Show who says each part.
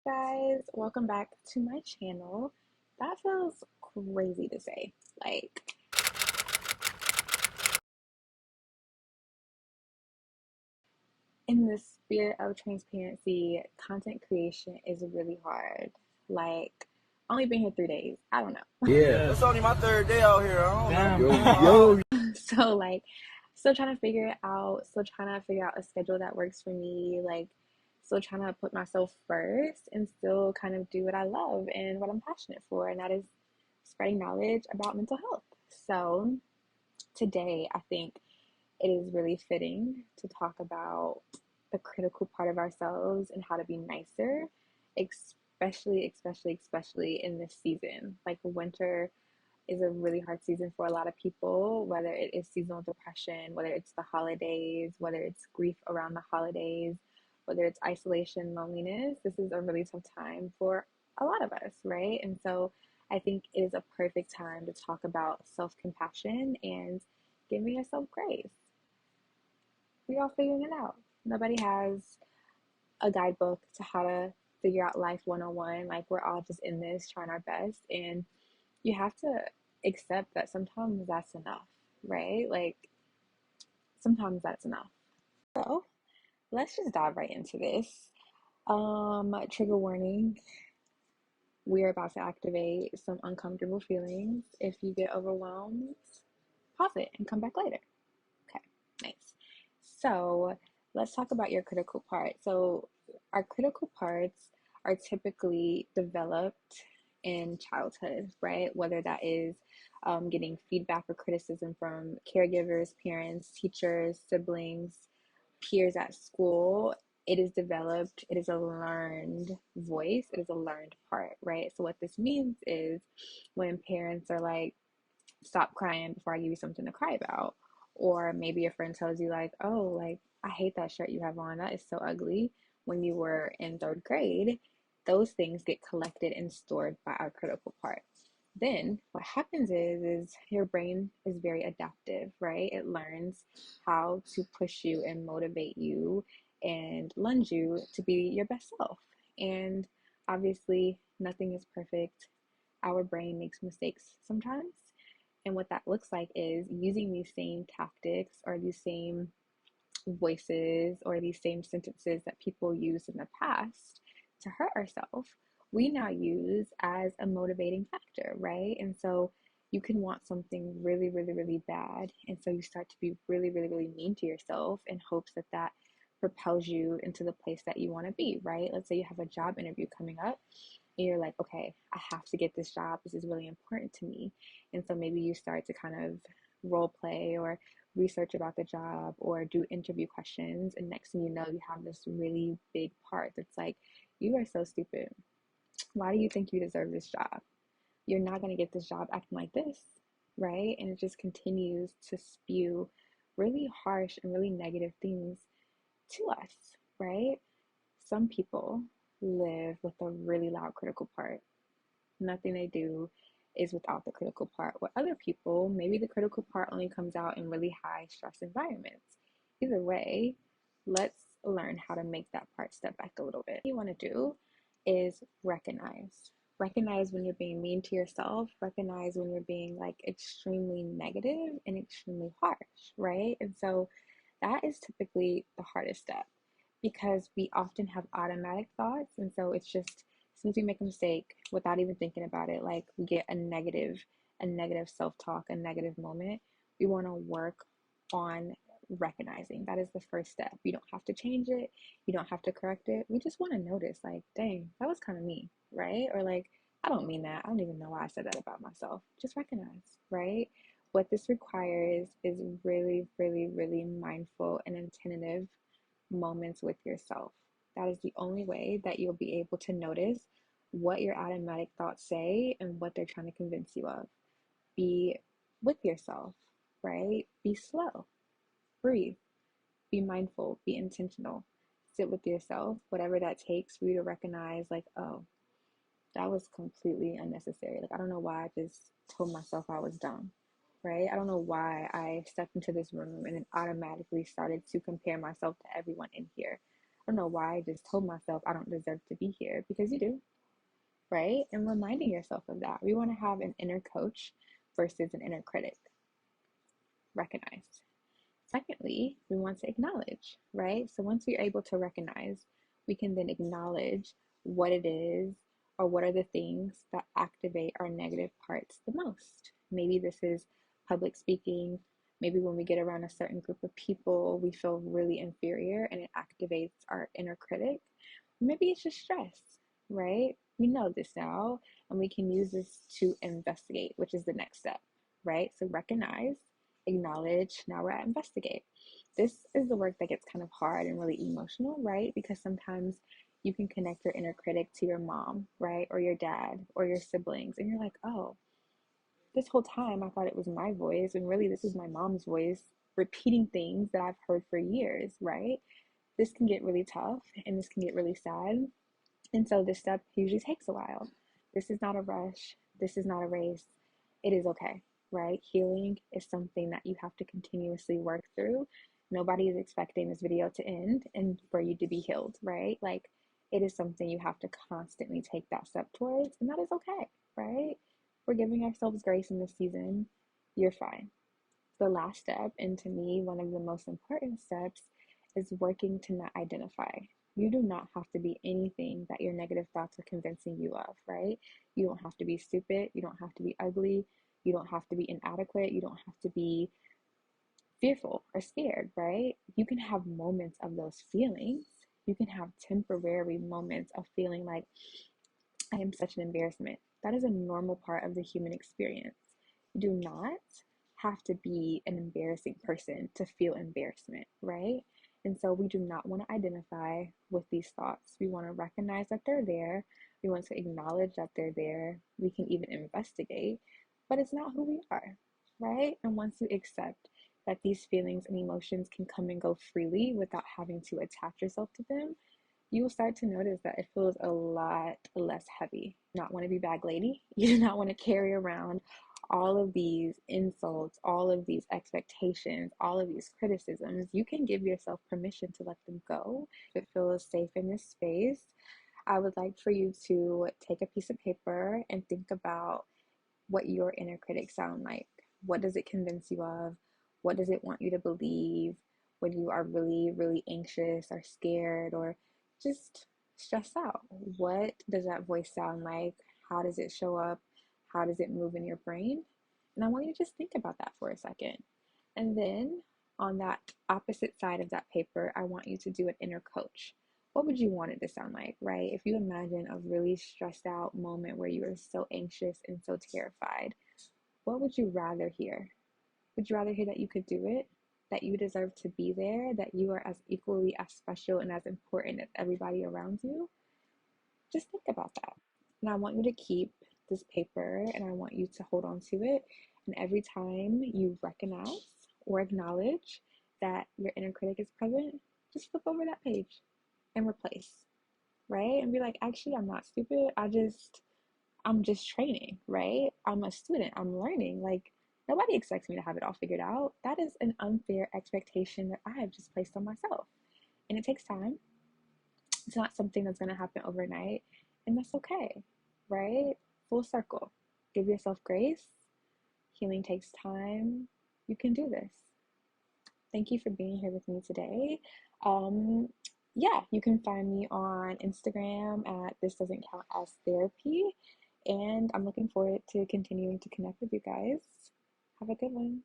Speaker 1: guys? Welcome back to my channel. That feels crazy to say. Like, in the spirit of transparency, content creation is really hard. Like, only been here 3 days. I don't know.
Speaker 2: Yeah.
Speaker 3: It's only my third day out here. I don't know.
Speaker 2: Yo.
Speaker 1: So, like, still trying to figure it out. Still trying to figure out a schedule that works for me. Like, still trying to put myself first and still kind of do what I love and what I'm passionate for. And that is spreading knowledge about mental health. So, today, I think it is really fitting to talk about the critical part of ourselves and how to be nicer, especially in this season. Like, winter is a really hard season for a lot of people, whether it is seasonal depression, whether it's the holidays, whether it's grief around the holidays, whether it's isolation, loneliness. This is a really tough time for a lot of us, right? And so I think it is a perfect time to talk about self compassion and giving yourself grace. We all figuring it out. Nobody has a guidebook to how to figure out life 101. Like, we're all just in this trying our best, and you have to accept that sometimes that's enough, right? Like, sometimes that's enough. So let's just dive right into this. Trigger warning. We are about to activate some uncomfortable feelings. If you get overwhelmed, pause it and come back later. Okay, nice. So let's talk about your critical part. So our critical parts are typically developed in childhood, right? Whether that is getting feedback or criticism from caregivers, parents, teachers, siblings, peers at school. It is developed, it is a learned voice, it is a learned part, right? So what this means is when parents are like, stop crying before I give you something to cry about. Or maybe a friend tells you, like, oh, like, I hate that shirt you have on. That is so ugly, when you were in third grade. Those things get collected and stored by our critical part. Then what happens is your brain is very adaptive, right? It learns how to push you and motivate you and lunge you to be your best self. And obviously, nothing is perfect. Our brain makes mistakes sometimes. And what that looks like is using these same tactics or these same voices or these same sentences that people used in the past to hurt ourselves, we now use as a motivating factor, right? And so you can want something really, really, really bad. And so you start to be really, really, really mean to yourself in hopes that that propels you into the place that you want to be, right? Let's say you have a job interview coming up and you're like, okay, I have to get this job. This is really important to me. And so maybe you start to kind of role play or research about the job or do interview questions. And next thing you know, you have this really big part that's like, you are so stupid. Why do you think you deserve this job? You're not going to get this job acting like this, right? And it just continues to spew really harsh and really negative things to us, right? Some people live with a really loud critical part. Nothing they do is without the critical part. With other people, maybe the critical part only comes out in really high stress environments. Either way, let's learn how to make that part step back a little bit. What you want to do is recognize. Recognize when you're being mean to yourself, recognize when you're being like extremely negative and extremely harsh, right? And so that is typically the hardest step because we often have automatic thoughts. And so it's just, as soon as we make a mistake without even thinking about it, like we get a negative self-talk, a negative moment. We want to work on recognizing that is the first step. You don't have to change it, you don't have to correct it. We just want to notice, like, dang, that was kind of me, right? Or like, I don't mean that. I don't even know why I said that about myself. Just recognize, right? What this requires is really, really, really mindful and attentive moments with yourself. That is the only way that you'll be able to notice what your automatic thoughts say and what they're trying to convince you of. Be with yourself, right? Be slow, breathe, be mindful, be intentional. Sit with yourself, whatever that takes for you to recognize, like, oh, that was completely unnecessary. Like, I don't know why I just told myself I was dumb, right? I don't know why I stepped into this room and then automatically started to compare myself to everyone in here. I don't know why I just told myself I don't deserve to be here, because you do, right? And reminding yourself of that. We want to have an inner coach versus an inner critic. Recognized. Secondly, we want to acknowledge, right? So once we are able to recognize, we can then acknowledge what it is, or what are the things that activate our negative parts the most. Maybe this is public speaking. Maybe when we get around a certain group of people, we feel really inferior and it activates our inner critic. Maybe it's just stress, right? We know this now, and we can use this to investigate, which is the next step, right? So recognize, acknowledge, now we're at investigate. This is the work that gets kind of hard and really emotional, right? Because sometimes you can connect your inner critic to your mom, right? Or your dad or your siblings, and you're like, oh, this whole time I thought it was my voice, and really this is my mom's voice repeating things that I've heard for years, right? This can get really tough and this can get really sad. And so this step usually takes a while. This is not a rush. This is not a race. It is okay, right? Healing is something that you have to continuously work through. Nobody is expecting this video to end and for you to be healed, right? Like, it is something you have to constantly take that step towards, and that is okay, right? We're giving ourselves grace in this season. You're fine. The last step, and to me, one of the most important steps, is working to not identify. You do not have to be anything that your negative thoughts are convincing you of, right? You don't have to be stupid. You don't have to be ugly. You don't have to be inadequate. You don't have to be fearful or scared, right? You can have moments of those feelings. You can have temporary moments of feeling like, I am such an embarrassment. That is a normal part of the human experience. You do not have to be an embarrassing person to feel embarrassment, right? And so we do not want to identify with these thoughts. We want to recognize that they're there. We want to acknowledge that they're there. We can even investigate, but it's not who we are, right? And once you accept that these feelings and emotions can come and go freely without having to attach yourself to them, you will start to notice that it feels a lot less heavy. Not want to be bag lady. You do not want to carry around all of these insults, all of these expectations, all of these criticisms. You can give yourself permission to let them go. If it feels safe in this space, I would like for you to take a piece of paper and think about what your inner critics sound like. What does it convince you of? What does it want you to believe when you are really, really anxious or scared or just stressed out? What does that voice sound like? How does it show up? How does it move in your brain? And I want you to just think about that for a second. And then on that opposite side of that paper, I want you to do an inner coach. What would you want it to sound like, right? If you imagine a really stressed out moment where you are so anxious and so terrified, what would you rather hear? Would you rather hear that you could do it, that you deserve to be there, that you are as equally as special and as important as everybody around you? Just think about that. And I want you to keep this paper and I want you to hold on to it. And every time you recognize or acknowledge that your inner critic is present, just flip over that page and replace, right? And be like, actually, I'm not stupid. I'm just training, right? I'm a student. I'm learning. Like, nobody expects me to have it all figured out. That is an unfair expectation that I have just placed on myself. And it takes time. It's not something that's going to happen overnight. And that's okay, right? Full circle. Give yourself grace. Healing takes time. You can do this. Thank you for being here with me today. Um, yeah, you can find me on Instagram at This Doesn't Count as Therapy. And I'm looking forward to continuing to connect with you guys. Have a good one.